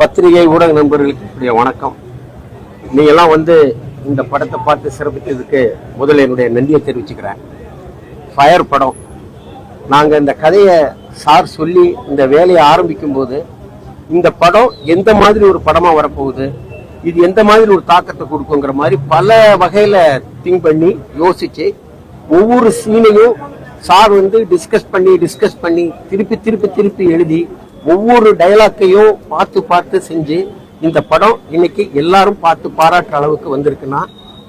பத்திரிகை ஊடக நண்பர்களுக்கு வணக்கம். நீங்கெல்லாம் இந்த படத்தை பார்த்து சிறப்பித்ததுக்கு முதல்ல என்னுடைய நன்றியை தெரிவிச்சுக்கிறேன். ஃபயர் படம் நாங்கள் இந்த கதையை சார் சொல்லி இந்த வேலையை ஆரம்பிக்கும் போது இந்த படம் எந்த மாதிரி ஒரு படமாக வரப்போகுது, இது எந்த மாதிரி ஒரு தாக்கத்தை கொடுக்குங்கிற மாதிரி பல வகையில் திங்க் பண்ணி யோசிச்சு ஒவ்வொரு சீனையும் சார் டிஸ்கஸ் பண்ணி திருப்பி எழுதி ஒவ்வொரு டைலாக்கையும் பார்த்து செஞ்சு இந்த படம் இன்னைக்கு எல்லாரும் பார்த்து பாராட்டுற அளவுக்கு வந்திருக்குன்னா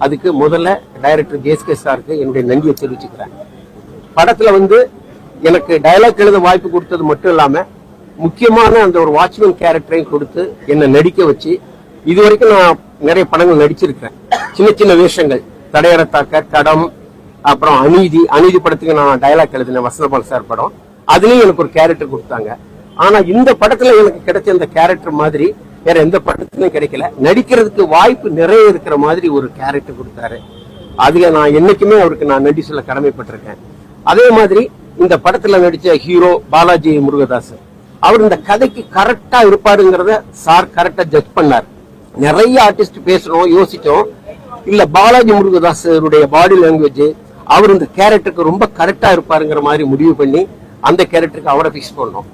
அதுக்கு முதல்ல டைரக்டர் ஜேஎஸ்கே சாருக்கு என்னுடைய நன்றியை தெரிவிச்சுக்கிறேன். படத்துல எனக்கு டைலாக் எழுத வாய்ப்பு கொடுத்தது மட்டும் இல்லாம முக்கியமான அந்த ஒரு வாட்ச்மேன் கேரக்டரையும் கொடுத்து என்னை நடிக்க வச்சு, இது வரைக்கும் நான் நிறைய படங்கள் நடிச்சிருக்கிறேன். சின்ன வேஷங்கள், தடையறத்தாக்க, தடம், அப்புறம் அநீதி படத்துக்கு நான் டைலாக் எழுதினேன், வசந்தபால் சார் படம். அதுலயும் எனக்கு ஒரு கேரக்டர் கொடுத்தாங்க. ஆனா இந்த படத்துல எனக்கு கிடைச்ச அந்த கேரக்டர் மாதிரி வேற எந்த படத்துலயும் கிடைக்கல. நடிக்கிறதுக்கு வாய்ப்பு நிறைய இருக்கிற மாதிரி ஒரு கேரக்டர் கொடுத்தாரு. அதுல நான் என்னைக்குமே அவருக்கு நான் நன்றி சொல்ல கடமைப்பட்டிருக்கேன். அதே மாதிரி இந்த படத்துல நடிச்ச ஹீரோ பாலாஜி முருகதாஸ், அவர் இந்த கதைக்கு கரெக்டா இருப்பாருங்கிறத சார் கரெக்டா ஜட்ஜ் பண்ணார். நிறைய ஆர்டிஸ்ட் பேசணும் யோசிச்சோம், இல்ல பாலாஜி முருகதாஸருடைய பாடி லாங்குவேஜ் அவர் இந்த கேரக்டருக்கு ரொம்ப கரெக்டா இருப்பாருங்கிற மாதிரி முடிவு பண்ணி அந்த கேரக்டருக்கு அவரை பிக்ஸ் பண்ணோம்.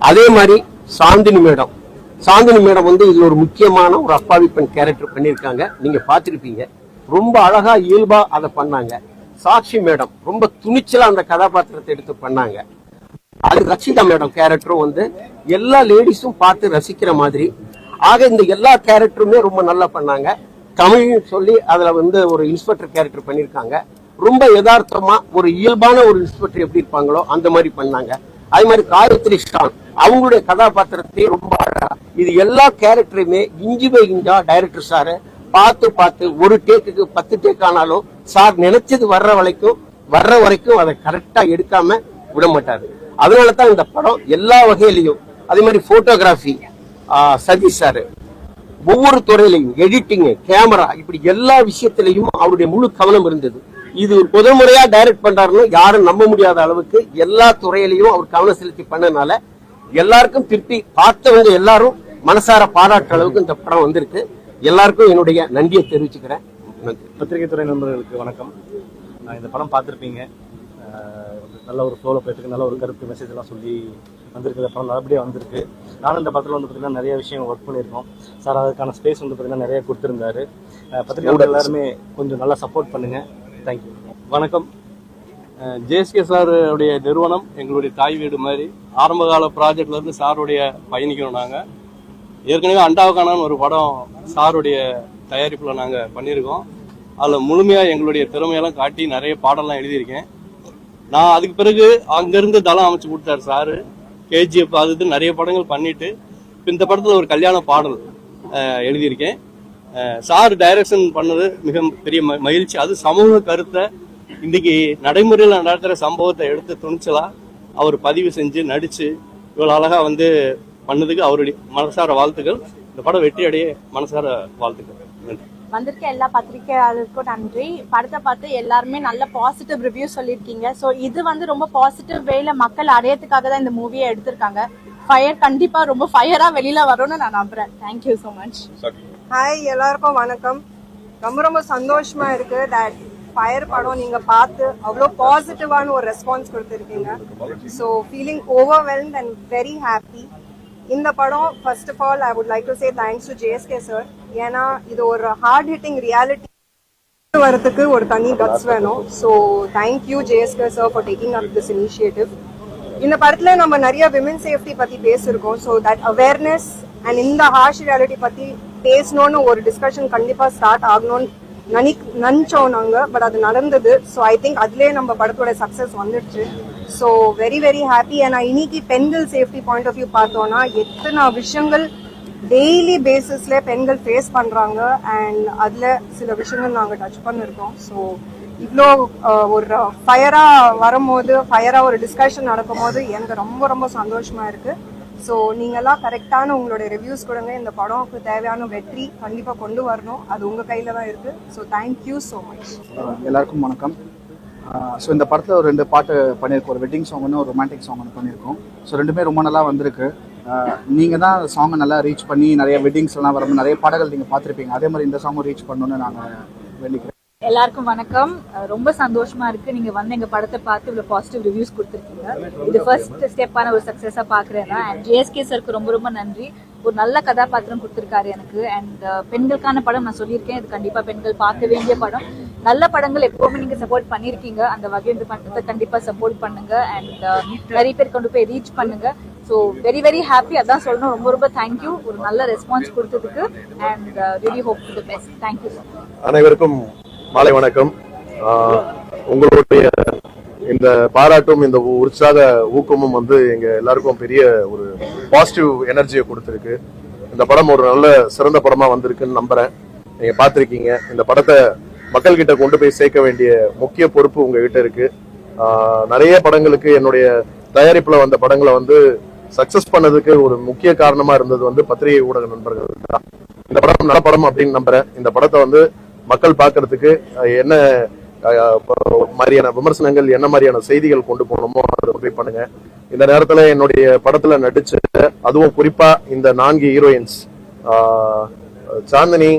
அதே மாதிரி சாந்தினி மேடம் இதுல ஒரு முக்கியமான ஒரு அப்பாவி பெண் கேரக்டர் பண்ணிருக்காங்க. நீங்க பாத்திருப்பீங்க, ரொம்ப அழகா இயல்பா அதை பண்ணாங்க. சாட்சி மேடம் ரொம்ப துணிச்சலா அந்த கதாபாத்திரத்தை எடுத்து பண்ணாங்க. அது ரச்சிதா மேடம் கேரக்டரும் எல்லா லேடிஸும் பார்த்து ரசிக்கிற மாதிரி. ஆக இந்த எல்லா கேரக்டருமே ரொம்ப நல்லா பண்ணாங்க. தமிழ் சொல்லி அதுல ஒரு இன்ஸ்பெக்டர் கேரக்டர் பண்ணிருக்காங்க. ரொம்ப யதார்த்தமா ஒரு இயல்பான ஒரு இன்ஸ்பெக்டர் எப்படி இருப்பாங்களோ அந்த மாதிரி பண்ணாங்க. அதே மாதிரி காயத்ரி ஸ்டான் அவங்களுடைய கதாபாத்திரத்தை ரொம்ப அழகா, இது எல்லா கேரக்டருமே இஞ்சி பை இஞ்சா டைரக்டர் சாரு பார்த்து ஒரு டேக்குக்கு 10 டேக் ஆனாலும் சார் நினைச்சது வர்ற வரைக்கும் அதை கரெக்டா எடுக்காம விட மாட்டாரு. அதனாலதான் இந்த படம் எல்லா வகையிலையும், அதே மாதிரி போட்டோகிராஃபி சதீஷ் சாரு, ஒவ்வொரு துறையிலையும் எடிட்டிங், கேமரா, இப்படி எல்லா விஷயத்திலையும் அவருடைய முழு கவனம் இருந்தது. இது முதல் முறையா டைரக்ட் பண்றாருன்னு யாரும் நம்ப முடியாத அளவுக்கு எல்லா துறையிலையும் அவர் கவனம் செலுத்தி பண்ணனால எல்லாருக்கும் திருப்பி பார்த்தவங்க எல்லாரும் மனசார பாராட்டுற அளவுக்கு இந்த படம் வந்திருக்கு. எல்லாருக்கும் என்னுடைய நன்றியை தெரிவிச்சுக்கிறேன். பத்திரிகை துறை நண்பர்களுக்கு வணக்கம். இந்த படம் பார்த்துருப்பீங்க, நல்ல ஒரு ஃப்ளோவில் போயிட்டு நல்ல ஒரு கருத்து மெசேஜ் எல்லாம் சொல்லி வந்திருக்கு. இந்த படம் நல்லபடியாக வந்திருக்கு. நானும் இந்த படத்தில் பார்த்தீங்கன்னா நிறைய விஷயம் ஒர்க் பண்ணியிருக்கோம். சார் அதுக்கான ஸ்பேஸ் பார்த்தீங்கன்னா நிறைய கொடுத்துருந்தாரு. பத்திரிகை எல்லாருமே கொஞ்சம் நல்லா சப்போர்ட் பண்ணுங்க. தேங்க்யூ. வணக்கம். ஜேஎஸ்கே சாருடைய நிறுவனம் எங்களுடைய தாய் வீடு மாதிரி. ஆரம்ப கால ப்ராஜெக்ட்லேருந்து சாருடைய பயணிக்கிறோம். நாங்கள் ஏற்கனவே அண்டாவுக்கானான்னு ஒரு படம் சாருடைய தயாரிப்பில் நாங்கள் பண்ணியிருக்கோம். அதில் முழுமையாக எங்களுடைய திறமையெல்லாம் காட்டி நிறைய பாடலாம் எழுதியிருக்கேன். நான் அதுக்கு பிறகு அங்கேருந்து தளம் அமைச்சு கொடுத்தாரு சாரு. கேஜிஎஃப் அது நிறைய படங்கள் பண்ணிட்டு இப்போ இந்த படத்தில் ஒரு கல்யாண பாடல் எழுதியிருக்கேன். சார் டைரக்ஷன் பண்ணது மிக பெரிய மகிழ்ச்சி. அது சமூக கருத்தை இன்னைக்கு நடைமுறையில் நடக்கிற சம்பவத்தை எடுத்து துணிச்சலா அவர் பதிவு செஞ்சு நடிச்சு இவ்வளவு அழகா பண்ணதுக்கு அவருடைய மனசார வாழ்த்துக்கள். இந்த படம் வெற்றி அடைய மனசார வாழ்த்துக்கள். நன்றி. வந்திருக்க எல்லா பத்திரிகையாளருக்கும் நன்றி. படத்தை பார்த்து எல்லாருமே நல்ல பாசிட்டிவ் ரிவ்யூ சொல்லியிருக்கீங்க. ஸோ இது ரொம்ப பாசிட்டிவ் வேல மக்கள் அடையறதுக்காக தான் இந்த மூவியை எடுத்திருக்காங்க. ஃபயர் கண்டிப்பா ரொம்ப ஃபயரா வெளியில வரும்னு நான் நம்புறேன். Thank you so much. ஹாய், எல்லாருக்கும் வணக்கம். ரொம்ப சந்தோஷமா இருக்கு தட் ஃபயர் படம் நீங்க பார்த்து அவ்வளோ பாசிட்டிவான ஒரு ரெஸ்பான்ஸ் கொடுத்துருக்கீங்க. So feeling overwhelmed and very happy. இந்த படம் first of all I would like to say thanks to JSK sir. ஏன்னா இது ஒரு ஹார்ட் ஹிட்டிங் ரியாலிட்டி வரதுக்கு ஒரு தனி கட்ஸ் வேணும். So thank you JSK sir for taking up this initiative. இந்த படத்துல நம்ம நிறைய விமன் சேஃப்டி பத்தி பேசியிருக்கோம். ஸோ தட் அவேர்னஸ் அண்ட் இந்த ஹார்ஷ் ரியாலிட்டி பத்தி பேசணும்னு ஒரு டிஸ்கஷன் கண்டிப்பா ஸ்டார்ட் ஆகணும்னு நினைச்சோம் நாங்க. பட் அது நடந்தது. ஸோ ஐ திங்க் அதுலேயே நம்ம படத்தோட சக்சஸ் வந்துடுச்சு. So very very happy. ஏன்னா இன்னைக்கு பெண்கள் சேஃப்டி பாயிண்ட் ஆஃப் வியூ பார்த்தோம்னா எத்தனை விஷயங்கள் டெய்லி பேசிஸ்ல பெண்கள் ஃபேஸ் பண்றாங்க. அண்ட் அதுல சில விஷயங்கள் நாங்கள் டச் பண்ணிருக்கோம். ஸோ இவ்வளோ ஒரு ஃபயரா வரும்போது, ஃபயரா ஒரு டிஸ்கஷன் நடக்கும் போது எனக்கு ரொம்ப சந்தோஷமா இருக்கு. ஸோ நீங்கள்லாம் கரெக்டான உங்களோட ரிவ்யூஸ் கொடுங்க. இந்த படம்க்கு தேவையான வெற்றி கண்டிப்பாக கொண்டு வரணும். அது உங்கள் கையில் தான் இருக்குது. So thank you so much. எல்லாருக்கும் வணக்கம். ஸோ இந்த படத்தில் ஒரு 2 பாட்டு பண்ணியிருக்கோம். ஒரு வெட்டிங் சாங் ஒன்று, ஒரு ரொமான்டிக் சாங் ஒன்று பண்ணியிருக்கோம். ஸோ ரெண்டுமே ரொம்ப நல்லா வந்திருக்கு. நீங்கள் தான் சாங்கை நல்லா ரீச் பண்ணி நிறைய வெட்டிங்ஸ்லாம் வரும்போது நிறைய பாடல்கள் நீங்கள் பார்த்துருப்பீங்க. அதே மாதிரி இந்த சாங்கும் ரீச் பண்ணணுன்னு நாங்கள் வேண்டிக்கிறோம். எல்லாருக்கும் வணக்கம். ரொம்ப சந்தோஷமா இருக்கு நீங்க வந்து எங்க படத்தை பார்த்து இவ்வளவு பாசிட்டிவ் ரிவ்யூஸ் கொடுத்துருக்கீங்க. இது ஃபர்ஸ்ட் ஸ்டெப்பான ஒரு சக்சஸா பாக்குறேன். அண்ட் ஜேஎஸ்கே சருக்கு ரொம்ப ரொம்ப நன்றி. ஒரு நல்ல கதாபாத்திரம் கொடுத்துருக்காரு எனக்கு. அண்ட் பெண்களுக்கான படம் நான் சொல்லியிருக்கேன், இது கண்டிப்பா பெண்கள் பார்க்க வேண்டிய படம். நல்ல படங்கள் எப்பவுமே நீங்க சப்போர்ட் பண்ணிருக்கீங்க, அந்த வகை இந்த படத்தை கண்டிப்பா சப்போர்ட் பண்ணுங்க. அண்ட் நிறைய பேர் கொண்டு போய் ரீச் பண்ணுங்க. ஸோ வெரி வெரி ஹாப்பி, அதான் சொல்லணும். ரொம்ப ரொம்ப தேங்க்யூ ஒரு நல்ல ரெஸ்பான்ஸ் கொடுத்ததுக்கு. And really hope to the best. Thank you sir. அனைவருக்கும் மாலை வணக்கம். உங்களுடைய இந்த பாராட்டும் இந்த உற்சாக ஊக்கமும் வந்து எங்க எல்லாருக்கும் பெரிய ஒரு பாசிட்டிவ் எனர்ஜியை கொடுத்துருக்கு. இந்த படம் ஒரு நல்ல சிறந்த படமா வந்திருக்குன்னு நம்புறேன். நீங்க பார்த்திருக்கீங்க. இந்த படத்தை மக்கள் கிட்ட கொண்டு போய் சேர்க்க வேண்டிய முக்கிய பொறுப்பு உங்ககிட்ட இருக்கு. நிறைய படங்களுக்கு என்னுடைய தயாரிப்புல வந்த படங்களை வந்து சக்சஸ் பண்ணதுக்கு ஒரு முக்கிய காரணமா இருந்தது வந்து பத்திரிகை ஊடக நண்பர்கள் தான். இந்த படம் நல்ல படம் அப்படின்னு நம்புறேன். இந்த படத்தை வந்து மக்கள் பார்க்கறதுக்கு என்ன மாதிரியான விமர்சனங்கள், என்ன மாதிரியான செய்திகள் கொண்டு போகணுமோ அதை உதவி பண்ணுங்க. இந்த நேரத்துல என்னுடைய படத்துல நடிச்ச, அதுவும் குறிப்பா இந்த 4 ஹீரோயின்ஸ் சாந்தினி,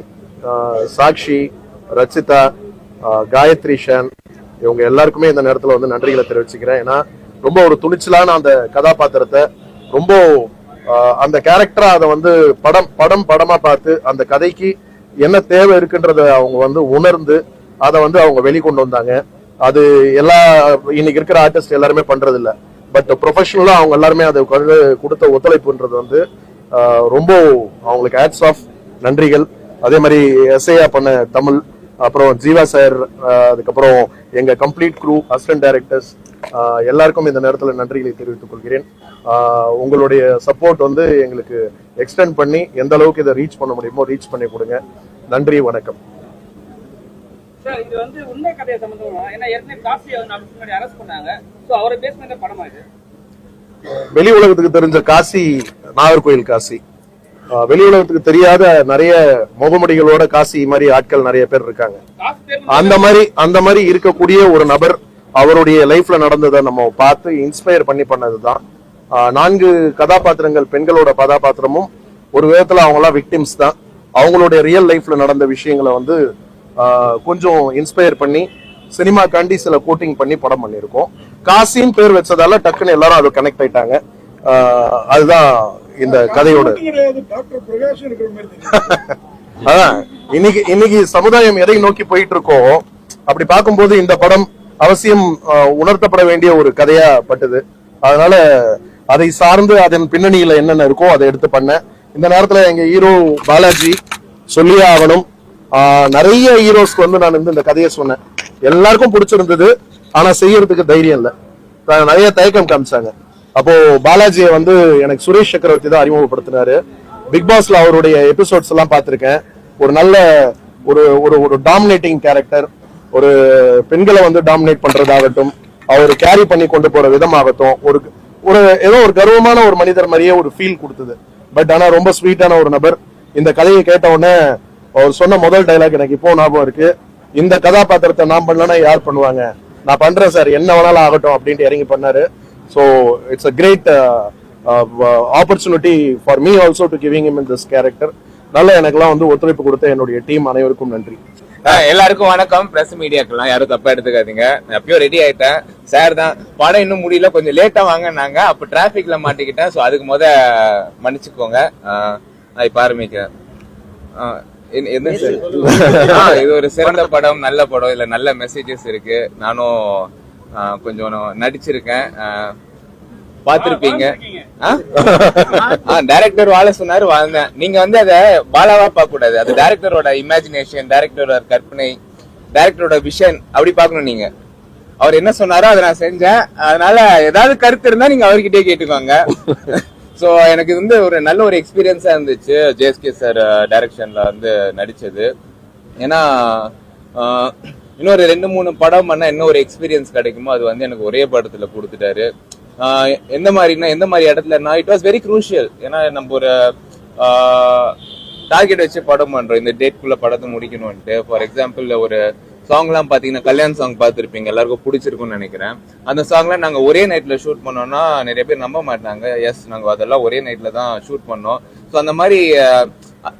சாக்ஷி, ரச்சிதா, காயத்ரி ஷான், இவங்க எல்லாருக்குமே இந்த நேரத்துல வந்து நன்றிகளை தெரிவிச்சுக்கிறேன். ஏன்னா ரொம்ப ஒரு துணிச்சலான அந்த கதாபாத்திரத்தை ரொம்ப அந்த கேரக்டரா அதை வந்து படமா பார்த்து அந்த கதைக்கு என்ன தேவை இருக்குன்றத அவங்க வந்து உணர்ந்து அதை வந்து அவங்க வெளிக்கொண்டு வந்தாங்க. அது எல்லா இன்னைக்கு இருக்கிற ஆர்டிஸ்ட் எல்லாருமே பண்றது இல்ல. பட் ப்ரொஃபஷனலா அவங்க எல்லாருமே அதை கொடுத்த ஒத்துழைப்புன்றது வந்து ரொம்ப அவங்களுக்கு ஹேட்ஸ் ஆஃப், நன்றிகள். அதே மாதிரி எஸ்ஐயா பண்ண தமிழ், அப்புறம் ஜீவா சார், அதுக்கப்புறம் எங்க கம்ப்ளீட் க்ரூ, அசிஸ்டன்ட் டைரக்டர்ஸ் எல்லாருக்கும் இந்த நேரத்தில் நன்றிகளை தெரிவித்துக் கொள்கிறேன். உங்களுடைய சப்போர்ட் வந்து எங்களுக்கு எக்ஸ்டெண்ட் பண்ணி எந்த அளவுக்கு இதை ரீச் பண்ண முடியுமோ ரீச் பண்ணி கொடுங்க. நன்றி, வணக்கம். சார், இது வந்து உண்மை கதையை சம்பந்தமா, ஏன்னா ஏற்கனவே காசியை 4 வருஷம் முன்னாடி அரெஸ்ட் பண்ணாங்க. சோ அவரை பேஸ் பண்ண படமா இது? வெளி உலகத்துக்கு தெரிஞ்ச காசி நாகர்கோயில் காசி, வெளி உலகத்துக்கு தெரியாத நிறைய முகமுடிகளோட காசி மாதிரி ஆட்கள் நிறைய பேர் இருக்காங்க. அந்த மாதிரி இருக்கக்கூடிய ஒரு நபர் அவருடைய லைஃப்ல நடந்ததை நம்ம பார்த்து இன்ஸ்பயர் பண்ணதுதான். 4 கதாபாத்திரங்கள், பெண்களோட கதாபாத்திரமும் ஒரு விதத்துல அவங்களாம் விக்டிம்ஸ் தான். அவங்களுடைய ரியல் லைஃப்ல நடந்த விஷயங்களை வந்து கொஞ்சம் இன்ஸ்பயர் பண்ணி சினிமாக்காண்டி சில கோட்டிங் பண்ணி படம் பண்ணியிருக்கோம். காசின்னு பேர் வச்சதால டக்குன்னு எல்லாரும் அது கனெக்ட் ஆயிட்டாங்க. அதுதான் இந்த கதையோட. அதான் இன்னைக்கு சமுதாயம் எதை நோக்கி போயிட்டு இருக்கோம், அப்படி பார்க்கும்போது இந்த படம் அவசியம் உணர்த்தப்பட வேண்டிய ஒரு கதையா பட்டது. அதனால அதை சார்ந்து அதன் பின்னணியில என்னென்ன இருக்கோ அதை எடுத்து பண்ண. இந்த நேரத்துல எங்க ஹீரோ பாலாஜி சொல்லியே ஆகணும். நிறைய ஹீரோஸ்க்கு வந்து நான் இந்த கதையை சொன்னேன், எல்லாருக்கும் பிடிச்சிருந்தது. ஆனா செய்யறதுக்கு தைரியம் இல்லை, நிறைய தயக்கம் காமிச்சாங்க. அப்போ பாலாஜியை வந்து எனக்கு சுரேஷ் சக்கரவர்த்தி தான் அறிமுகப்படுத்தினாரு. பிக் பாஸ்ல அவருடைய எபிசோட்ஸ் எல்லாம் பார்த்திருக்கேன். ஒரு நல்ல ஒரு டாமினேட்டிங் கேரக்டர், ஒரு பெண்களை வந்து டாமினேட் பண்றதாகட்டும், அவர் கேரி பண்ணி கொண்டு போற விதமாகட்டும், ஒரு ஏதோ ஒரு கர்வமான ஒரு மனிதர் மாதிரியே ஒரு ஃபீல் கொடுத்தது. பட் ஆனா ரொம்ப ஸ்வீட்டான ஒரு நபர். இந்த கதையை கேட்ட உடனே அவர் சொன்ன முதல் டைலாக் எனக்கு இப்போ ஞாபகம் இருக்கு. இந்த கதாபாத்திரத்தை நான் பண்ணலன்னா யார் பண்ணுவாங்க, நான் பண்றேன் சார், என்ன வேணாலும் ஆகட்டும் அப்படின்ட்டு இறங்கி பண்ணாரு. So it's a great opportunity for me also to giving him in this character. நல்ல எனக்கெல்லாம் வந்து ஒத்துழைப்பு கொடுத்த என்னுடைய டீம் அனைவருக்கும் நன்றி. எல்லாருக்கும் வணக்கம். பிரஸ் மீடியாக்கெல்லாம் யாரும் தப்பா எடுத்துக்காதீங்க. நான் எப்பயோ ரெடி ஆயிட்டேன். சார் தான் படம் இன்னும் முடியல, கொஞ்சம் லேட்டா வாங்கினாங்க. அப்ப டிராபிக்ல மாட்டிக்கிட்டேன். ஸோ அதுக்கு மன்னிச்சுக்கோங்க. இப்ப ஆரம்பிக்கிறேன். என்ன சார், இது ஒரு சிறந்த படம், நல்ல படம். இதுல நல்ல மெசேஜஸ் இருக்கு. நானும் கொஞ்சம் நடிச்சிருக்கேன், பாத்திருப்பீங்க. டைரக்டர் வாழ சொன்னாரு, வாழ்ந்தேன். நீங்க வந்து அதை பாலாவா பார்க்க கூடாது. அது டைரக்டரோட இமேஜினேஷன், டைரக்டரோட கற்பனை, டைரக்டரோட விஷன், அப்படி பார்க்கணும். நீங்க அவர் என்ன சொன்னாரோ அதை நான் செஞ்சேன். அதனால ஏதாவது கருத்து இருந்தா நீங்க அவர்கிட்டயே கேட்டுக்கோங்க. சோ எனக்கு வந்து ஒரு நல்ல ஒரு எக்ஸ்பீரியன்ஸா இருந்துச்சு ஜேஎஸ்கே சார் டைரக்ஷன்ல வந்து நடிச்சது. ஏன்னா இன்னொரு 2-3 படம் பண்ணா என்ன ஒரு எக்ஸ்பீரியன்ஸ் கிடைக்குமோ அது வந்து எனக்கு ஒரே படத்துல கொடுத்துட்டாரு. எந்த மாதிரி இடத்துலன்னா இட் வாஸ் வெரி க்ரூஷியல். ஏன்னா நம்ம ஒரு டார்கெட் வச்சு படம் பண்றோம், இந்த டேட்குள்ள படத்தை முடிக்கணும்ட்டு. ஃபார் எக்ஸாம்பிள் ஒரு சாங்லாம் பாத்தீங்கன்னா கல்யாண் சாங் பார்த்துருப்பீங்க, எல்லாருக்கும் பிடிச்சிருக்கும்னு நினைக்கிறேன். அந்த சாங்லாம் நாங்க ஒரே நைட்ல ஷூட் பண்ணோம்னா நிறைய பேர் நம்ப மாட்டாங்க. எஸ், நாங்க அதெல்லாம் ஒரே நைட்ல தான் ஷூட் பண்ணோம். ஸோ அந்த மாதிரி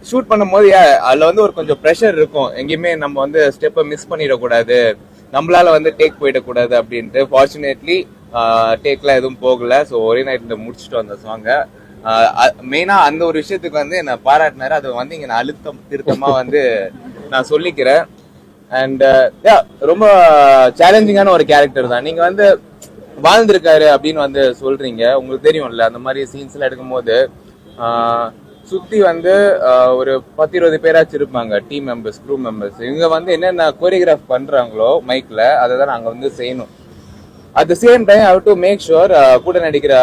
ஷூட் பண்ணும் போது அதுல வந்து ஒரு கொஞ்சம் ப்ரெஷர் இருக்கும். எங்கேயுமே நம்ம வந்து ஸ்டெப்பை மிஸ் பண்ணிடக்கூடாது, நம்மளால வந்து டேக் போயிடக்கூடாது அப்படின்ட்டு. ஃபார்ச்சுனேட்லி டேக்லாம் எதுவும் போகல. ஸோ ஒரே நைட்ல முடிச்சுட்டோம் அந்த சாங்கை. மெயினா அந்த ஒரு விஷயத்துக்கு வந்து என்ன பாராட்டினாரு. அது வந்து இங்க நான் அழுத்தம் திருத்தமா வந்து நான் சொல்லிக்கிறேன். அண்ட் ரொம்ப சேலஞ்சிங்கான ஒரு கேரக்டர் தான். நீங்க வந்து வாழ்ந்திருக்காரு அப்படின்னு வந்து சொல்றீங்க, உங்களுக்கு தெரியும்ல அந்த மாதிரி சீன்ஸ் எல்லாம் எடுக்கும் போது சுத்தி வந்து ஒரு 10-20 பேராச்சும் இருப்பாங்க, டீம் மெம்பர்ஸ், க்ரூ மெம்பர்ஸ். இவங்க வந்து என்னென்ன கோரியோகிராஃப் பண்றாங்களோ மைக்ல அதை தான் நாங்க வந்து செய்யணும். At the same time how to make sure கூட நடிக்கிற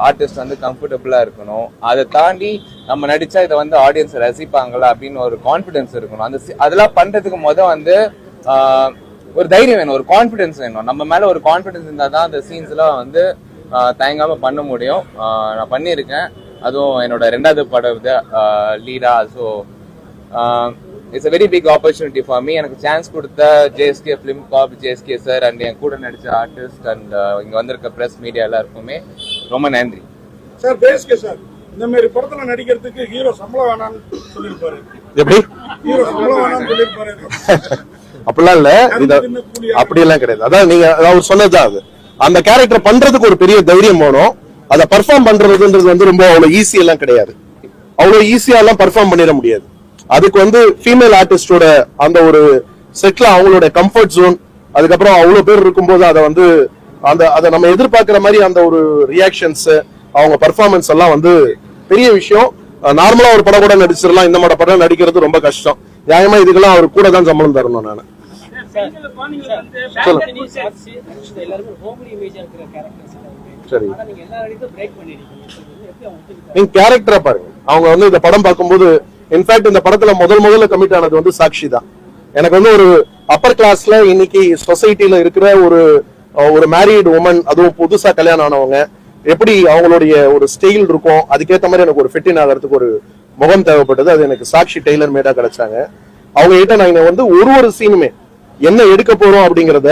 ஆர்டிஸ்ட் வந்து கம்ஃபர்டபுளா இருக்கணும். அதை தாண்டி நம்ம நடிச்சா இதை வந்து ஆடியன்ஸ் ரசிப்பாங்களா அப்படின்னு ஒரு கான்ஃபிடன்ஸ் இருக்கணும். அதெல்லாம் பண்றதுக்கு வந்து ஒரு தைரியம் வேணும், ஒரு கான்ஃபிடன்ஸ் வேணும். நம்ம மேல ஒரு கான்ஃபிடன்ஸ் இருந்தால் தான் அந்த சீன்ஸ் எல்லாம் வந்து தயங்காம பண்ண முடியும். நான் பண்ணியிருக்கேன், அதுவும் என்னோட 2வது படம் லீடா. So it's a very big opportunity for me. எனக்கு சான்ஸ் கொடுத்த JSK film corp, JSK sir and என் கூட நடிச்ச ஆர்டிஸ்ட் அண்ட் இங்க வந்திருக்க பிரஸ் மீடியா எல்லாருக்குமே ரொம்ப நன்றி. சார், ஜேஎஸ்கே சார் இந்த மாதிரி படத்துல நடிக்கிறதுக்கு ஹீரோ சம்பளம் வேணாம்னு சொல்லியிருப்பாரு. எப்படி ஹீரோ சம்பளம் வேணாம்னு சொல்லியிருப்பாரு. அப்படிலாம் இல்ல, அப்படி எல்லாம் கிடையாது. அதான் நீங்க அவர் சொன்னதுதான். அது அந்த கேரக்டர் பண்றதுக்கு ஒரு பெரிய தைரியம் வேணும். அதை பர்ஃபார்ம் பண்றதுன்றது வந்து ரொம்ப அவ்வளவு ஈஸி எல்லாம் கிடையாது. அவ்வளவு ஈஸியா எல்லாம் பர்ஃபார்ம் பண்ணிட முடியாது. அதுக்கு வந்து ஃபீமேல் ஆர்டிஸ்டோட அந்த ஒரு செட்ல அவங்களோட கம்ஃபர்ட் ஜோன், அதுக்கப்புறம் அவ்வளவு பேர் இருக்கும்போது அதை வந்து அதை நம்ம எதிர்பார்க்கிற மாதிரி அந்த ஒரு ரியாக்ஷன்ஸ், அவங்க பர்ஃபார்மன்ஸ் எல்லாம் வந்து பெரிய விஷயம். நார்மலா ஒரு படம் கூட நடிச்சிடலாம், இந்த மாதிரி படம் நடிக்கிறது ரொம்ப கஷ்டம். நியாயமா இதுக்கெல்லாம் அவர் கூட தான் சம்பளம் தரணும். நான் சரி, நீங்க கேரக்டரா பாருங்க. அவங்க வந்து இந்த படம் பார்க்கும்போது, இன்ஃபேக்ட் இந்த படத்துல முதல்ல கமிட் ஆனது வந்து சாக்ஷி தான். எனக்கு வந்து ஒரு அப்பர் கிளாஸ்ல இன்னைக்கு சொசைட்டில இருக்கிற ஒரு மேரீடு உமன், அதுவும் புதுசா கல்யாணம் ஆனவங்க, எப்படி அவங்களுடைய ஒரு ஸ்டைல் இருக்கும், அதுக்கேற்ற மாதிரி எனக்கு ஒரு ஃபிட்டின் ஆகிறதுக்கு ஒரு முகம் தேவைப்பட்டது. அது எனக்கு சாக்ஷி டெய்லர் மேடா கிடைச்சாங்க. அவங்க கிட்ட நான் வந்து ஒரு சீனுமே என்ன எடுக்க போறோம் அப்படிங்கறத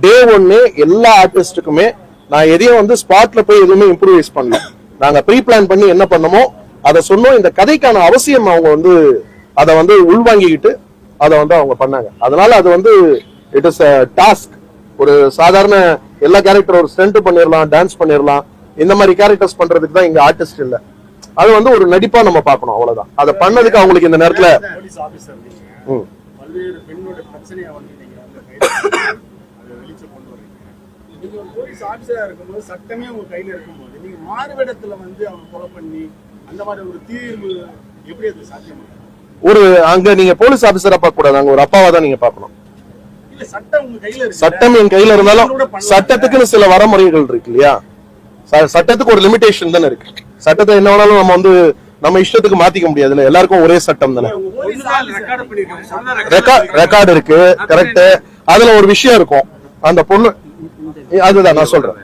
டே 1 எல்லா ஆர்டிஸ்டுக்குமே நான் எதையும் வந்து ஸ்பாட்ல போய் எதுவுமே இம்ப்ரூவைஸ் பண்ணல. நாங்க ப்ரீ பிளான் பண்ணி என்ன பண்ணமோ அதை சொன்னோம். இந்த கதைக்கான அவசியம் அவங்க வந்து அதை வந்து உள்வாங்கிக்கிட்டு அதை வந்து அவங்க பண்ணாங்க. அதனால அது வந்து இட் இஸ் அ டாஸ்க். ஒரு சாதாரண எல்லா கேரக்டர் ஒரு ஸ்டண்ட் பண்ணிடலாம், டான்ஸ் பண்ணிடலாம், இந்த மாதிரி கேரக்டர்ஸ் பண்றதுக்கு தான் இங்க ஆர்டிஸ்ட் இல்ல. அது வந்து ஒரு நடிப்பா நம்ம பார்க்கணும், அவ்வளவுதான். அதை பண்ணதுக்கு அவங்களுக்கு இந்த நேரத்துல பல்வேறு பெண்ணோட பிரச்சனையை வந்து நீங்க ஒரு போலீஸ் ஆபீசரா இருக்கும்போது, சட்டமே உங்க கையில இருக்கும்போது, நீங்க மாறுவேடத்துல வந்து அவங்க கொலை பண்ணி அந்த மாதிரி ஒரு தீர்வு எப்படி அது சாத்தியமா? ஒரு அங்க நீங்க போலீஸ் ஆபீசரா பார்க்க கூடாது, அங்க ஒரு அப்பாவா தான் நீங்க பார்க்கணும். இல்ல, சட்டம் உங்க கையில இருக்கு. சட்டம் என் கையில இருந்தாலும் சட்டத்துக்குன்னு சில வரமுறைகள் இருக்கு இல்லையா? சட்டத்துக்கு ஒரு லிமிடேஷன் தானே இருக்கு. சட்டத்தை என்ன வேணாலும் நம்ம வந்து நம்ம இஷ்டத்துக்கு மாத்திக்க முடியாது. எல்லாருக்கும் ஒரே சட்டம் தானே. ரெக்கார்டு இருக்கு, கரெக்ட். அதுல ஒரு விஷயம் இருக்கும், அந்த பொண்ணு, அதுதான் நான் சொல்றேன்.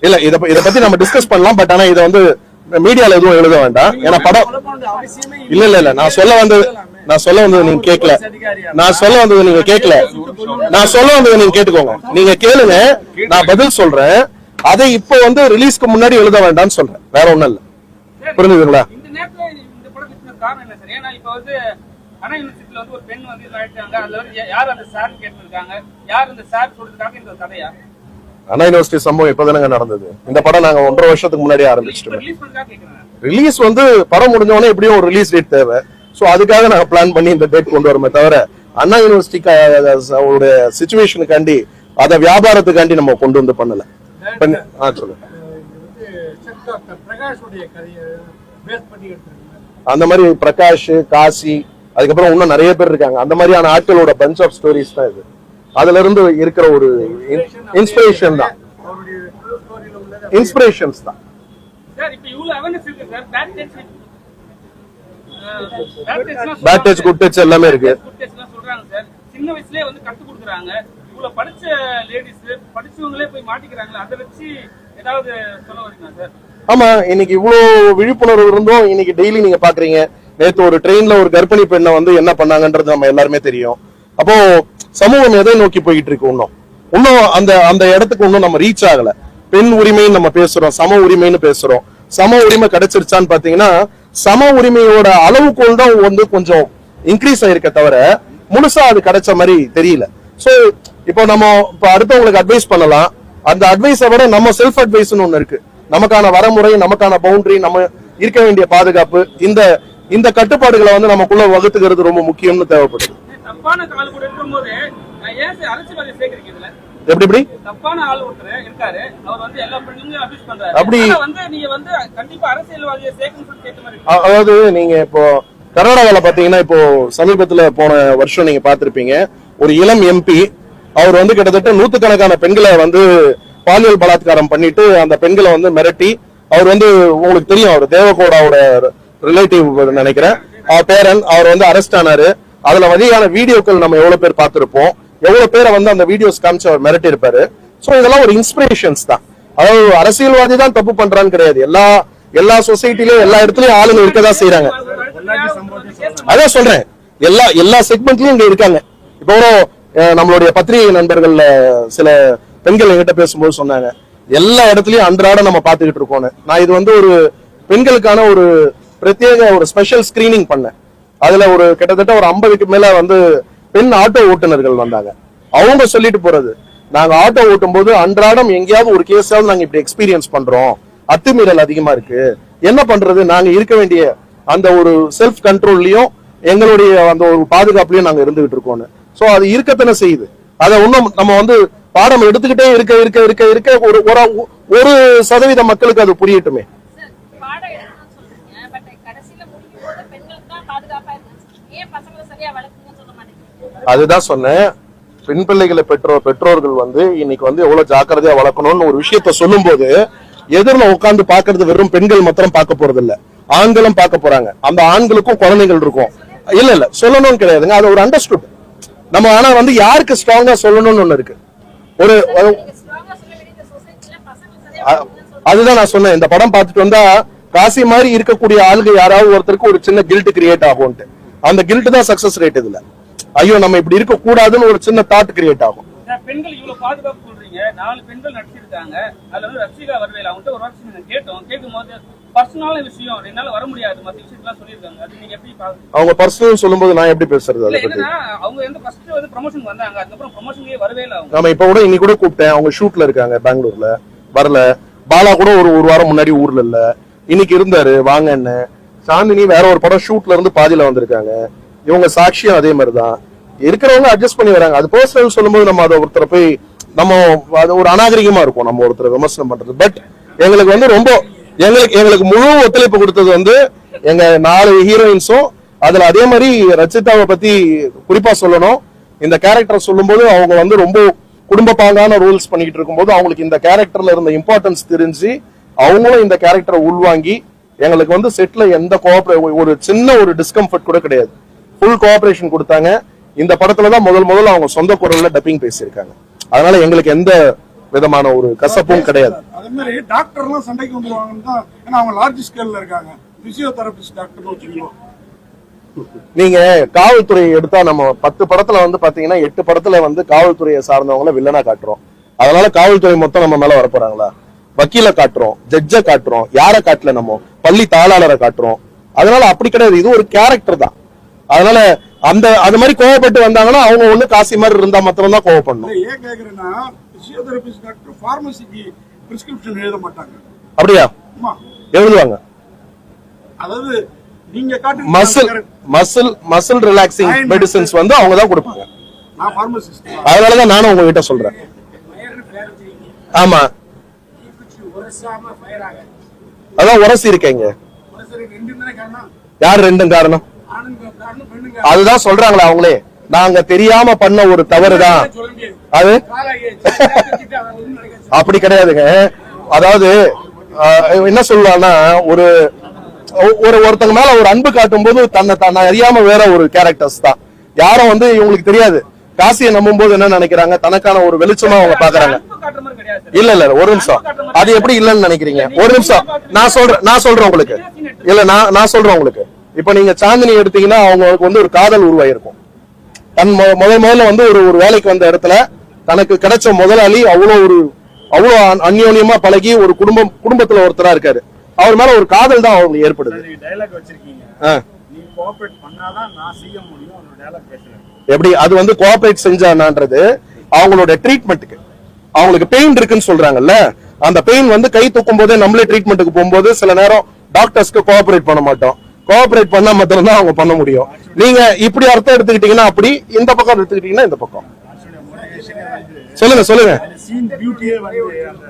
இல்ல, இத பத்தி நம்ம டிஸ்கஸ் பண்ணலாம். பட் ஆனா இத வந்து மீடியால எதுவும் எழுத வேண்டாம். ஏன்னா படம் இல்ல நான் சொல்ல வந்தது நீங்க கேட்கல. நான் சொல்ல வந்தது நீங்க கேட்டுக்கோங்க. நீங்க கேளுங்க, நான் பதில் சொல்றேன். அதை இப்போ வந்து ரிலீஸ்க்கு முன்னாடி எழுத வேண்டாம்னு சொல்றேன், வேற ஒண்ணும் இல்ல. புரிஞ்சுதுங்களா? இந்த நேரத்துல இந்த படத்துக்கு காரணம் என்ன சார்? ஏன்னா இப்ப வந்து அண்ணா யூனிவர்சிட்டில வந்து ஒரு பெண் வந்து ஆயிட்டாங்க. அதுல வந்து யார் அந்த சார் கேட்டிருக்காங்க, யார் அந்த சார் சொல்றதுக்காக இந்த தடையா? அண்ணா யூனிவர்சிட்டி சம்பவம் இப்பதானங்க நடந்தது. இந்த படம் நாங்க 1.5 வருஷத்துக்கு முன்னாடியே ஆரம்பிச்சிட்டோம். ரிலீஸ் வந்து படம் முடிஞ்ச உடனே எப்படியும் ஒரு ரிலீஸ் டேட் தேவை. சோ அதுக்காக நாங்க பிளான் பண்ணி இந்த டேட் கொண்டு வரமே தவிர அண்ணா யூனிவர்சிட்டிக்கு சிச்சுவேஷனுக்காண்டி அதை வியாபாரத்துக்காண்டி நம்ம கொண்டு வந்து பண்ணல. சொல்லுங்க. அந்த மாதிரி பிரகாஷ், காசி, அதுக்கப்புறம் இன்னும் நிறைய பேர் இருக்காங்க. அந்த மாதிரியான ஆட்களோட பஞ்ச் ஆஃப் ஸ்டோரிஸ் தான் இது. அதுல இருந்து இருக்கிற ஒரு இன்ஸ்பிரேஷன் தான். இன்ஸ்பிரேஷன்ஸ் தான். பேட் டச், குட் டச் எல்லாமே இருக்கு. சின்ன வயசுலயே வந்து கத்து கொடுக்குறாங்க. இவ்வளவு படிச்ச லேடிஸ், படிச்சவங்களே போய் மாட்டிக்கிறாங்களா? அதை வச்சு ஏதாவது சொல்ல வரீங்களா சார்? ஆமா, இன்னைக்கு இவ்வளவு விழிப்புணர்வு இருந்தும் இன்னைக்கு டெய்லி நீங்க பாக்குறீங்க. நேத்து ஒரு ட்ரெயின்ல ஒரு கர்ப்பிணி பெண்ணை வந்து என்ன பண்ணாங்கன்றது நம்ம எல்லாருமே தெரியும். அப்போ சமூகம் எதை நோக்கி போயிட்டு இருக்கு? இன்னும் அந்த அந்த இடத்துக்கு இன்னும் நம்ம ரீச் ஆகல. பெண் உரிமைன்னு நம்ம பேசுறோம், சம உரிமைன்னு பேசுறோம். சம உரிமை கிடைச்சிருச்சான்னு பாத்தீங்கன்னா சம உரிமையோட அளவுகோல் தான் வந்து கொஞ்சம் இன்க்ரீஸ் ஆயிருக்க தவிர முழுசா அது கிடைச்ச மாதிரி தெரியல. சோ இப்போ நம்ம இப்ப அடுத்தவங்களுக்கு அட்வைஸ் பண்ணலாம். அந்த அட்வைஸை விட நம்ம செல்ஃப் அட்வைஸ்னு ஒண்ணு இருக்கு. நமக்கான வரமுறை, நமக்கான பவுண்டரி, நம்ம இருக்க வேண்டிய பாதுகாப்பு, இந்த கட்டுப்பாடுகளை வந்து நமக்குள்ள வகுத்துக்கிறது ரொம்ப முக்கியம்னு தேவைப்படுது. தப்பான ஆள் கூட இருக்கும்போது ஏன் அரசியல்வாதி சேர்க்கிறீங்க? எப்படி தப்பான ஆள் ஒருத்தர் இருக்காரு, அவர் வந்து எல்லா பெண்களையும் அபியூஸ் பண்றாரு. அப்படி வந்து நீங்க வந்து கண்டிப்பா அரசியல்வாதியை சேர்க்கணும்னு சொல்லி கேட்ட மாதிரி. அதாவது நீங்க இப்போ கர்நாடகால பாத்தீங்கன்னா இப்போ சமீபத்துல போன வருஷம் நீங்க பாத்திருப்பீங்க, ஒரு இளம் எம்பி அவர் வந்து கிட்டத்தட்ட நூத்துக்கணக்கான பெண்களை வந்து பாலியல் பலாத்காரம் பண்ணிட்டு அந்த பெண்களை வந்து மிரட்டி, அவர் வந்து உங்களுக்கு தெரியும், அவர் தேவகோடாவோட ரிலேட்டிவ் நினைக்கிறேன், பேரன், அவர் வந்து அரெஸ்ட் ஆனாரு. அதுல வகையான வீடியோக்கள் நம்ம எவ்வளவு பேர் பார்த்திருப்போம், எவ்வளவு பேரை வந்து அந்த வீடியோஸ் காமிச்சு அவர் மிரட்டி இருப்பாரு. சோ இதெல்லாம் ஒரு இன்ஸ்பிரேஷன்ஸ் தான். அதாவது அரசியல்வாதி தான் தப்பு பண்றான்னு கிடையாது. எல்லா சொசைட்டிலயும் எல்லா இடத்துலயும் ஆளுங்க இருக்கதான் செய்யறாங்க. அதான் சொல்றேன், எல்லா செக்மெண்ட்லயும் இங்க இருக்காங்க. இப்போ நம்மளுடைய பத்திரிகை நண்பர்கள்ல சில பெண்கள் என்கிட்ட பேசும்போது சொன்னாங்க, எல்லா இடத்துலயும் அன்றாட நம்ம பாத்துக்கிட்டு இருக்கோம். நான் இது வந்து ஒரு பெண்களுக்கான ஒரு பிரத்யேக ஒரு ஸ்பெஷல் ஸ்கிரீனிங் பண்ணேன். அதுல ஒரு கிட்டத்தட்ட ஒரு 50க்கு மேல வந்து பெண் ஆட்டோ ஓட்டுநர்கள் வந்தாங்க. அவங்க சொல்லிட்டு போறது, நாங்க ஆட்டோ ஓட்டும் போது அன்றாடம் எங்கேயாவது ஒரு கேஸாவது நாங்க இப்படி எக்ஸ்பீரியன்ஸ் பண்றோம், அத்துமீறல் அதிகமா இருக்கு, என்ன பண்றது, நாங்க இருக்க வேண்டிய அந்த ஒரு செல்ஃப் கண்ட்ரோல்லயும் எங்களுடைய அந்த ஒரு பாதுகாப்புலயும் நாங்க இருந்துகிட்டு இருக்கோம். சோ அது இருக்கத்தானே செய்யுது. அதை இன்னும் நம்ம வந்து பாடம் எடுத்துக்கிட்டே இருக்க ஒரு சதவீத மக்களுக்கு அது புரியட்டுமே. அதுதான் சொன்னேன், பெண் பிள்ளைகளை பெற்றோர்கள் வந்து இன்னைக்கு வந்து எவ்வளவு ஜாக்கிரதையா வளர்க்கணும்னு ஒரு விஷயத்த சொல்லும் போது எதிரில உட்கார்ந்து பாக்குறது வெறும் பெண்கள் மாத்திரம் பார்க்க போறது இல்ல, ஆண்களும் பார்க்க போறாங்க. அந்த ஆண்களுக்கும் குழந்தைகள் இருக்கும். இல்ல சொல்லணும்னு கிடையாதுங்க, அது ஒரு அண்டர்ஸ்டுட் நம்ம. ஆனா வந்து யாருக்கு ஸ்ட்ராங்கா சொல்லணும்னு ஒண்ணு இருக்கு. ஒரு அதுதான் நான் சொன்னேன், இந்த படம் பார்த்துட்டு வந்தா காசி மாதிரி இருக்கக்கூடிய ஆளுங்க யாராவது ஒருத்தருக்கு ஒரு சின்ன கில்ட் கிரியேட் ஆகும்ட்டு. அந்த கில்ட் தான் சக்சஸ் ரேட். இதுல ஐயோ நம்ம இப்படி இருக்க கூடாதுன்னு ஒரு சின்ன தாட் கிரியேட் ஆகும். பெண்கள் இவ்வளவு பாதுகாப்பு சொல்றீங்க, 4 பெண்கள் நடிச்சிருக்காங்க. அதுல வந்து ரசிகா வரவேல அவங்கள்ட்ட ஒரு வாரம் கேட்கும்போது பர்சனலான விஷயம் என்னால வர முடியாது, மத்த விஷயத்தெல்லாம் சொல்லியிருக்காங்க. அது நீங்க எப்படி பாக்குறீங்க? அவங்க பர்சனல் சொல்லும்போது நான் எப்படி பேசுறது? அவங்க வந்து ஃபர்ஸ்ட் வந்து ப்ரமோஷன் வந்தாங்க, அதுக்கப்புறம் ப்ரமோஷனே வரவே இல்ல. அவங்க நம்ம இப்ப கூட இன்னைக்கு கூட கூப்பிட்டேன், அவங்க ஷூட்ல இருக்காங்க பெங்களூர்ல, வரல. பாலா கூட ஒரு வாரம் முன்னாடி ஊர்ல இல்ல, இன்னைக்கு இருந்தாரு வாங்கன்னு. சாந்தினி வேற ஒரு படம் ஷூட்ல இருந்து பாதியில வந்திருக்காங்க. இவங்க சாட்சியம் அதே மாதிரிதான் இருக்கிறவங்க அட்ஜஸ்ட் பண்ணி வராங்க. அது பர்சனல் சொல்லும்போது நம்ம அதை ஒருத்தரை போய் நம்ம அது ஒரு அநாகரிகமா இருக்கும் நம்ம ஒருத்தரை விமர்சனம் பண்றது. பட் எங்களுக்கு வந்து ரொம்ப எங்களுக்கு முழு ஒத்துழைப்பு கொடுத்தது வந்து எங்க 4 ஹீரோயின்ஸும். அதுல அதே மாதிரி ரச்சிதாவை பத்தி குறிப்பா சொல்லணும். இந்த கேரக்டர் சொல்லும் போது அவங்க வந்து ரொம்ப குடும்ப பாங்கான ரோல்ஸ் பண்ணிட்டு இருக்கும்போது அவங்களுக்கு இந்த கேரக்டர்ல இருந்த இம்பார்ட்டன்ஸ் தெரிஞ்சு அவங்களும் இந்த கேரக்டரை உள்வாங்கி எங்களுக்கு வந்து செட்ல எந்த ஒரு சின்ன ஒரு டிஸ்கம்ஃபர்ட் கூட கிடையாது, ஃபுல் கோஆபரேஷன் கொடுத்தாங்க. இந்த படத்துலதான் முதல்ல அவங்க சொந்த குரல்ல டப்பிங் பேசியிருக்காங்க. அதனால எங்களுக்கு எந்த விதமான ஒரு கசப்பும் கிடையாது. அதே மாதிரி டாக்டர் எல்லாம் சண்டைக்கு வந்துருவாங்கன்னு தான், ஏன்னா அவங்க லார்ஜ் ஸ்கேல்ல இருக்காங்க. பிசியோதெரபிஸ்ட் டாக்டர் வச்சுக்கணும். நீங்க காவல்துறை எடுத்தா நம்ம 10 படத்துல வந்து பாத்தீங்கன்னா 8 படத்துல வந்து காவல்துறையை சார்ந்தவங்களை வில்லனா காட்டுறோம். அதனால காவல்துறை மொத்தம் நம்ம மேல வரப்போறாங்களா? வக்கீல காட்டுறோம், ஜட்ஜ காட்டுறோம், யார காட்டல, நம்ம பள்ளி தாளாளரை காட்டுறோம். அதனால அப்படி கிடையாது, இது ஒரு கேரக்டர் தான். அதனால அது மாதிரி கோவப்பட்டு வந்தாங்கன்னா அவங்க ஒண்ணு காசி மாதிரி இருந்தா மாத்திரம் தான் கோவப்படணும். ஏன் கேக்குறேன்னா பிசியோதெரபிஸ்ட் டாக்டர் பார்மசிக்கு பிரிஸ்கிரிப்ஷன் எழுத மாட்டாங்க. அப்படியா? எழுதுவாங்க. அதாவது நீங்க காட்டு மசில் ரிலாக்ஸிங் மெடிசின்ஸ் வந்து அவங்க தான் கொடுப்பாங்க. நான் பார்மசிஸ்ட், அதனாலதான் நானும் உங்ககிட்ட சொல்றேன். ஆமா, அதான் உரசி இருக்கீங்க. யார் ரெண்டும் காரணம்? அதுதான் சொல்றாங்களா அவங்களே, நாங்க தெரியாம பண்ண ஒரு தவறுதான் அது. அப்படி கிடையாதுங்க. அதாவது என்ன சொல்லலாம்னா, ஒருத்தங்க மேல ஒரு அன்பு காட்டும் போது தன்னை அறியாம வேற ஒரு கேரக்டர்ஸ் தான். யாரும் வந்து இவங்களுக்கு தெரியாது, காசியை நம்பும் போது என்ன நினைக்கிறாங்க, தனக்கான ஒரு வெளிச்சமா அவங்க பாக்குறாங்க. இல்ல ஒரு நிமிஷம், அது எப்படி இல்லன்னு நினைக்கிறீங்க? ஒரு நிமிஷம், நான் சொல்றேன் உங்களுக்கு. இல்ல நான் சொல்றேன் உங்களுக்கு. இப்ப நீங்க சாந்தினி எடுத்தீங்கன்னா அவங்களுக்கு வந்து ஒரு காதல் உருவாயிருக்கும். தன் முதல்ல வந்து ஒரு வேலைக்கு வந்த இடத்துல தனக்கு கிடைச்ச முதலாளி அவ்வளவு அந்யோன்யமா பழகி ஒரு குடும்பத்துல ஒருத்தரா இருக்காரு. அவர் மேல ஒரு காதல் தான் அவங்களுக்கு ஏற்படுது. டயலாக் வச்சிருக்கீங்க, நீ கோஆபரேட் பண்ணாதான் நான் செய்ய முடியும் அந்த டயலாக் பேசுறேன். எப்படி அது வந்து கோஆபரேட் செஞ்சானான்றது அவங்களோட ட்ரீட்மெண்ட்டுக்கு. அவங்களுக்கு பெயின் இருக்குன்னு சொல்றாங்கல்ல, அந்த பெயின் வந்து கை தூக்கும் போதே நம்மளே ட்ரீட்மெண்ட்டுக்கு போகும்போது சில நேரம் டாக்டர்ஸ்க்கு கோஆபரேட் பண்ண மாட்டோம். கோஆபரேட் பண்ணா மாத்திரம் தான் அவங்க பண்ண முடியும். நீங்க இப்படி அர்த்தம் எடுத்துக்கிட்டீங்கன்னா அப்படி, இந்த பக்கம் எடுத்துக்கிட்டீங்கன்னா இந்த பக்கம். சொல்லுங்க சீன் பியூட்டியே வந்து அந்த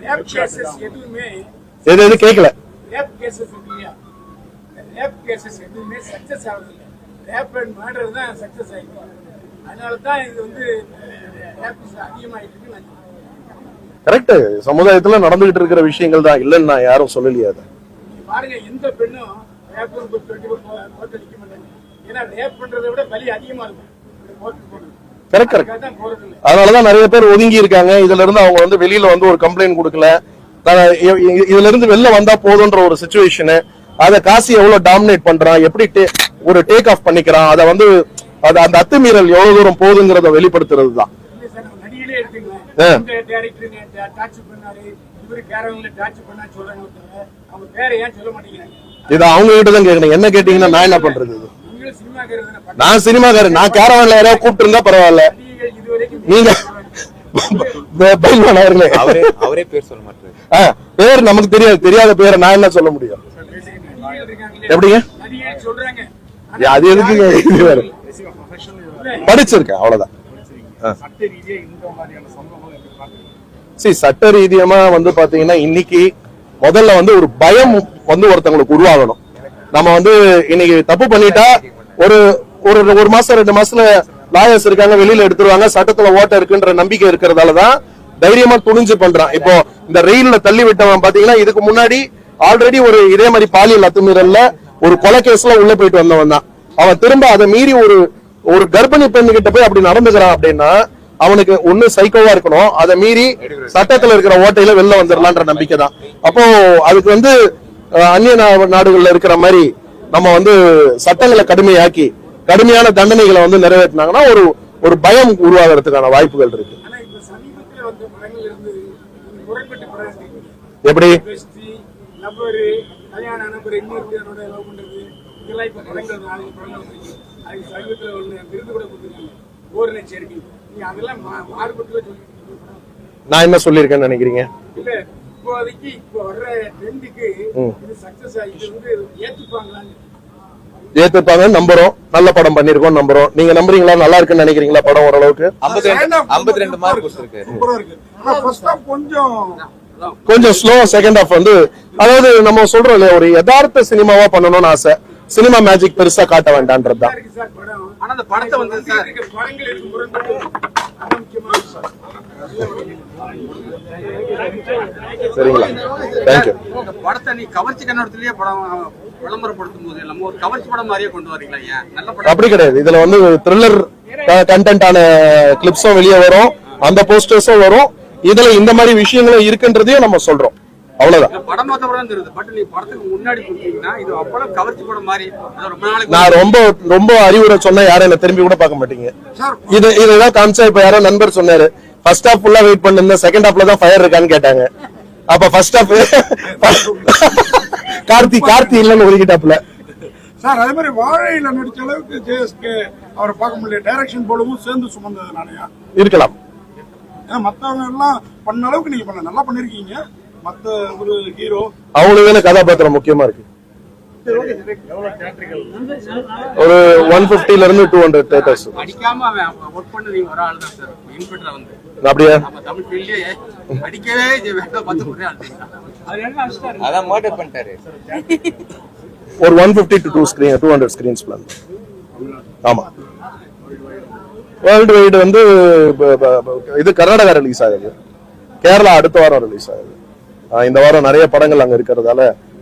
ரேப் கேसेस எதுவுமே எது கேட்கல. ரேப் கேसेस இல்லையா, ரேப் கேसेस எதுவுமே சக்சஸ் ஆகுது இல்ல, ரேப் அண்ட் மர்டர் தான் சக்சஸ் ஆயிருக்கு. அதனால தான் இது வந்து ரேப் அதிகமாயிட்டு இருக்கு. கரெக்ட், சமுதாயத்துல நடந்துகிட்டு இருக்கிற விஷயங்கள் தான், இல்லன்னு நான் யாரும் சொல்லலையா. அதை பாருங்க, எந்த பெண்ணும் ரேப் கோர்ட் அடிக்க மாட்டாங்க. ஏன்னா ரேப் பண்றதை விட பலி அதிகமா இருக்கும் கோர்ட்டுக்கு போறது. கரெக்ட். அதனாலதான் நிறைய பேர் ஒதுங்கி இருக்காங்க. இதுல இருந்து அவங்க வந்து வெளியில வந்து ஒரு கம்ப்ளைண்ட் கொடுக்கல, இதுல இருந்து வெளில வந்தா போதுன்ற ஒரு சிச்சுவேஷனு. அத காசி எவ்வளவு டாமினேட் பண்றான், எப்படி ஒரு டேக் ஆஃப் பண்ணிக்கிறான், அதை வந்து அந்த அத்துமீறல் எவ்வளவு தூரம் போகுதுங்கிறத வெளிப்படுத்துறது தான். நடிகளே எடுத்துங்களேன், டைரக்டர் டார்ச் பண்ணாரு, இவரு கேரவங்கள டார்ச் பண்ணா சொல்றாங்க, அவங்க பேரை ஏன் சொல்ல மாட்டேங்கிறாங்க? இது அவங்க கிட்ட தான் கேட்கணும். என்ன கேட்டீங்கன்னா நான் என்ன பண்றது? நான் சினிமாக்காரன், நான் கேரவன்ல யாராவது கூப்பிட்டு இருந்தா பரவாயில்ல. நீங்க அவரே பேர் சொல்ல மாட்டாரு. பேர் நமக்கு தெரியாத பேரை நான் என்ன சொல்ல முடியும்? எப்படிங்க அது எதுக்குங்க? இது வேற படிச்சிருக்கேன் அவ்வளவுதான். சட்ட ரீதியமா வந்து பாத்தீங்கன்னா இன்னைக்கு முதல்ல வந்து ஒரு பயம் வந்து ஒருத்தவங்களுக்கு உருவாகணும். நம்ம வந்து இன்னைக்கு தப்பு பண்ணிட்டா ஒரு மாசம் 2 மாசத்துல லாயர்ஸ் இருக்காங்க, வெளியில எடுத்துருவாங்க, சட்டத்துல ஓட்ட இருக்குன்ற நம்பிக்கை இருக்கிறதாலதான் தைரியமா துணிஞ்சு பண்றான். இப்போ இந்த ரெயில்ல தள்ளி விட்டவன் பாத்தீங்கன்னா இதுக்கு முன்னாடி ஆல்ரெடி ஒரு இதே மாதிரி பாலியல் அத்துமீறல்ல ஒரு கொலை கேஸ்ல உள்ள போயிட்டு வந்தவன் தான். அவன் திரும்ப அதை மீறி ஒரு கர்ப்பிணி பெண்ணு கிட்ட போய் அப்படி நடந்துக்கிறான் அப்படின்னா அவனுக்கு ஒண்ணு சைக்கோவா இருக்கணும், அதை மீறி சட்டத்துல இருக்கிற ஓட்டையில வெளில வந்துடலான்ற நம்பிக்கை தான். அப்போ அதுக்கு வந்து அந்நிய நாடுகள்ல இருக்கிற மாதிரி நம்ம வந்து சட்டங்களை கடுமையாக்கி கடுமையான தண்டனைகளை வந்து நிறைவேற்றினாங்கன்னா ஒரு பயம் உருவாகிறதுக்கான வாய்ப்புகள் இருக்கு. எப்படி நான் என்ன சொல்லிருக்கேன்னு நினைக்கிறீங்க? ஏத்துப்பாங்க நம்புறோம். நல்ல படம் பண்ணிருக்கோம் நம்புறோம். நீங்க நம்புறீங்களா? நல்லா இருக்குன்னு நினைக்கிறீங்களா? படம் ஓரளவுக்கு 52 மார்க் கொஞ்சம் ஸ்லோ. செகண்ட் ஹாஃப் வந்து அதாவது நம்ம சொல்றோம் இல்லையா, ஒரு யதார்த்த சினிமாவா பண்ணணும்னு ஆசை. சினிமா மேஜிக் பெருசா காட்ட வேண்டாம்ன்றதுதான். சரிங்களா? தேங்க்யூ. படத்தை நீ கவர்ச்சி கண்ணோட்டத்திலேயே படம் விளம்பரப்படுத்தும் போது நம்ம ஒரு கவர்ச்சி படம் மாதிரியே கொண்டு வரீங்களா? ஏன் நல்ல படம் அப்படி கிடையாது. இதுல வந்து த்ரில்லர் கண்டென்ட்டான கிளிப்ஸும் வெளியே வரும், அந்த போஸ்டர்ஸும் வரும். இதுல இந்த மாதிரி விஷயங்களும் இருக்குன்றதையும் நம்ம சொல்றோம். அவ்வளவுதான். படம் பார்த்தப்பறம் தெரியுது. பட் நீ படத்துக்கு முன்னாடி கொடுத்தீங்கன்னா இது அவ்வளவு கவர்ச்சி படம் மாதிரி ரொம்ப நாளைக்கு நான் ரொம்ப அறிவுரை சொன்னா யாரும் என்ன திரும்பி கூட பார்க்க மாட்டீங்க. இதுதான் காமிச்சா. இப்ப யாரோ நண்பர் சொன்னாரு, ஃபர்ஸ்ட் ஹாஃப் ஃபுல்லா வெயிட் பண்ணிருந்தேன், செகண்ட் ஹாஃப்ல தான் ஃபயர் இருக்கான்னு கேட்டாங்க. அப்ப ஃபர்ஸ்ட் ஹாஃப் கார்த்தி இல்லன்னு ஒதுக்கிட்டாப்ல. சார் அதே மாதிரி வாழையில நடிச்ச அளவுக்கு ஜேஎஸ்கே அவரை பார்க்க முடியல. டைரக்ஷன் போடவும் சேர்ந்து சுமந்ததுனாலயா இருக்கலாம். மத்தவங்க எல்லாம் பண்ண அளவுக்கு நீங்க பண்ண நல்லா பண்ணிருக்கீங்க. மத்த ஒரு ஹீரோ அவங்களுக்கு கதாபாத்திரம் முக்கியமா இருக்கு. ஒரு 150ல இருந்து 200 தியேட்டர்ஸ் அடிக்காம ஒர்க் பண்ண நீங்க ஒரு ஆள் தான் சார். இன்ஃபிட்டர் வந்து அப்படியே நம்ம தமிழ் ஃபீல்ட்லயே அடிக்கவே வேண்டாம் பார்த்து ஒரே ஆள் தான். அதான் மர்டர் பண்ணிட்டாரு. ஒரு 150 to 200 ஸ்கிரீன்ஸ் பிளான். ஆமா. வேர்ல்டு வைடு வந்து இது கர்நாடகா ரிலீஸ் ஆகுது, கேரளா அடுத்த வாரம் ரிலீஸ் ஆகுது. இந்த வாரம் நிறைய படங்கள் அங்க இருக்கிறதால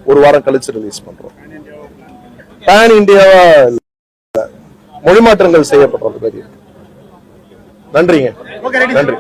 ஒரு வாரம் கழிச்சு ரிலீஸ் பண்றோம். பேன் இந்தியாவா மொழி மாற்றங்கள் செய்யப்படுறது. நன்றிங்க. நன்றி.